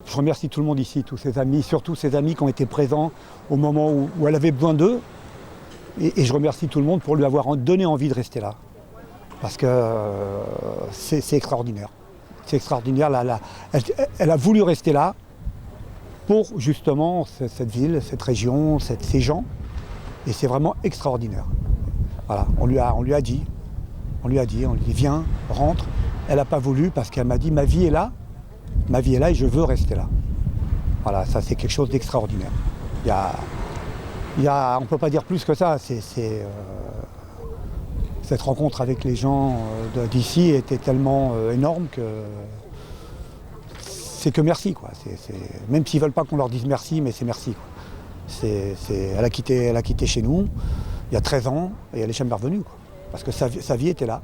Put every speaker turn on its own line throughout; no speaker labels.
Je remercie tout le monde ici, tous ses amis, surtout ses amis qui ont été présents au moment où elle avait besoin d'eux. Et je remercie tout le monde pour lui avoir donné envie de rester là. Parce que c'est extraordinaire. C'est extraordinaire. Elle a voulu rester là pour justement cette ville, cette région, ces gens. Et c'est vraiment extraordinaire. Voilà, on lui a dit, viens, rentre. Elle n'a pas voulu parce qu'elle m'a dit, ma vie est là et je veux rester là. Voilà, ça c'est quelque chose d'extraordinaire. On ne peut pas dire plus que ça. Cette rencontre avec les gens d'ici était tellement énorme que c'est que merci, quoi. Même s'ils ne veulent pas qu'on leur dise merci, mais c'est merci, quoi. Elle a quitté chez nous il y a 13 ans et elle n'est jamais revenue, quoi. Parce que sa vie était là.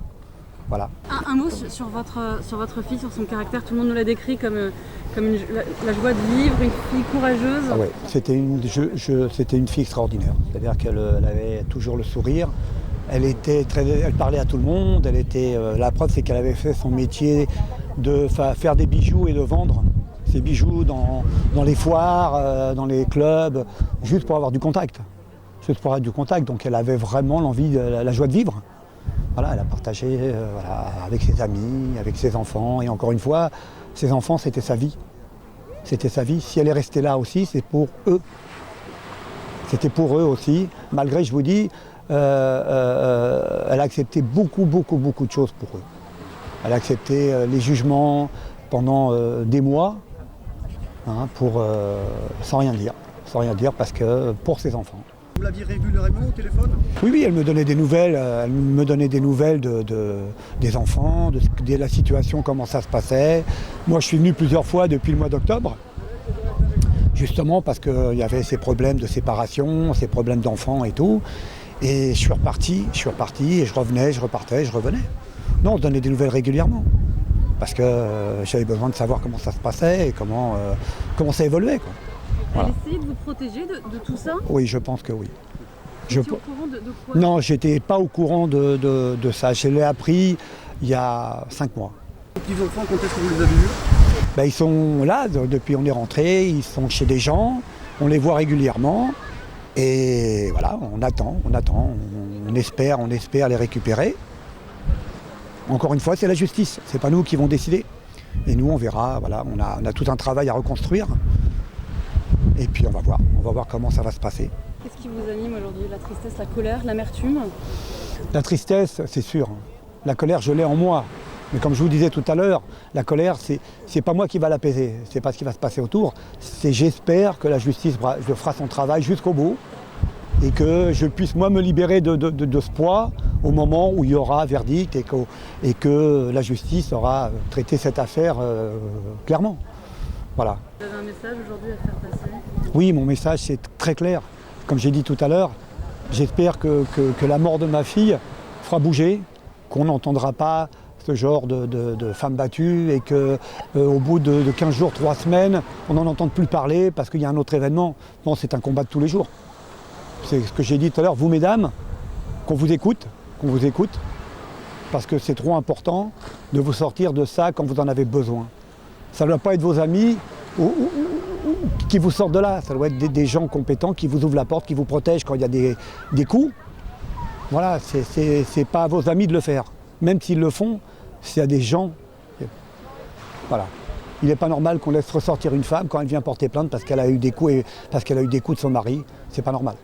Voilà.
Un mot sur votre fille, sur son caractère. Tout le monde nous l'a décrit comme la joie de vivre, une fille courageuse.
Ah ouais, c'était une fille extraordinaire. C'est-à-dire qu'elle avait toujours le sourire. Elle parlait à tout le monde. La preuve, c'est qu'elle avait fait son métier de faire des bijoux et de vendre ces bijoux dans les foires, dans les clubs, juste pour avoir du contact. Donc elle avait vraiment la joie de vivre. Voilà, elle a partagé avec ses amis, avec ses enfants. Et encore une fois, ses enfants, c'était sa vie. C'était sa vie. Si elle est restée là aussi, c'est pour eux. C'était pour eux aussi. Malgré, je vous dis, elle a accepté beaucoup de choses pour eux. Elle a accepté les jugements pendant des mois, sans rien dire, parce que pour ses enfants.
Vous l'aviez régulièrement au téléphone ?
Oui, elle me donnait des nouvelles. Elle me donnait des nouvelles des enfants, de la situation, comment ça se passait. Moi, je suis venu plusieurs fois depuis le mois d'octobre, justement parce qu'il y avait ces problèmes de séparation, ces problèmes d'enfants et tout. Et je suis reparti et je revenais, je repartais, je revenais. Non, on se donnait des nouvelles régulièrement. Parce que j'avais besoin de savoir comment ça se passait et comment ça évoluait, quoi.
Voilà. Elle essayait de vous protéger de tout ça ?
Oui, je pense que oui.
Vous étiez au courant de quoi ?
Non, j'étais pas au courant de ça. Je l'ai appris il y a 5 mois.
Les petits enfants, quand est-ce que vous les avez vus ?
Ils sont là, depuis on est rentré, ils sont chez des gens, on les voit régulièrement. Et voilà, on attend, on espère les récupérer. Encore une fois, c'est la justice, c'est pas nous qui vont décider. Et nous, on verra, voilà, on a tout un travail à reconstruire. Et puis on va voir comment ça va se passer.
Qu'est-ce qui vous anime aujourd'hui ? La tristesse, la colère, l'amertume ?
La tristesse, c'est sûr. La colère, je l'ai en moi. Mais comme je vous disais tout à l'heure, la colère, c'est pas moi qui va l'apaiser. C'est pas ce qui va se passer autour. J'espère que la justice fera son travail jusqu'au bout et que je puisse moi me libérer de ce poids au moment où il y aura verdict et que la justice aura traité cette affaire clairement. Voilà.
Vous avez un message aujourd'hui à faire passer ?
Oui, mon message c'est très clair. Comme j'ai dit tout à l'heure, j'espère que la mort de ma fille fera bouger, qu'on n'entendra pas ce genre de femmes battues et qu'au bout de 15 jours, 3 semaines, on n'en entende plus parler parce qu'il y a un autre événement. Non, c'est un combat de tous les jours. C'est ce que j'ai dit tout à l'heure, vous mesdames, qu'on vous écoute, parce que c'est trop important de vous sortir de ça quand vous en avez besoin. Ça ne doit pas être vos amis qui vous sortent de là, ça doit être des gens compétents qui vous ouvrent la porte, qui vous protègent quand il y a des coups. Voilà, c'est pas à vos amis de le faire. Même s'ils le font, c'est à des gens. Voilà. Il n'est pas normal qu'on laisse ressortir une femme quand elle vient porter plainte parce qu'elle a eu des coups de son mari. C'est pas normal.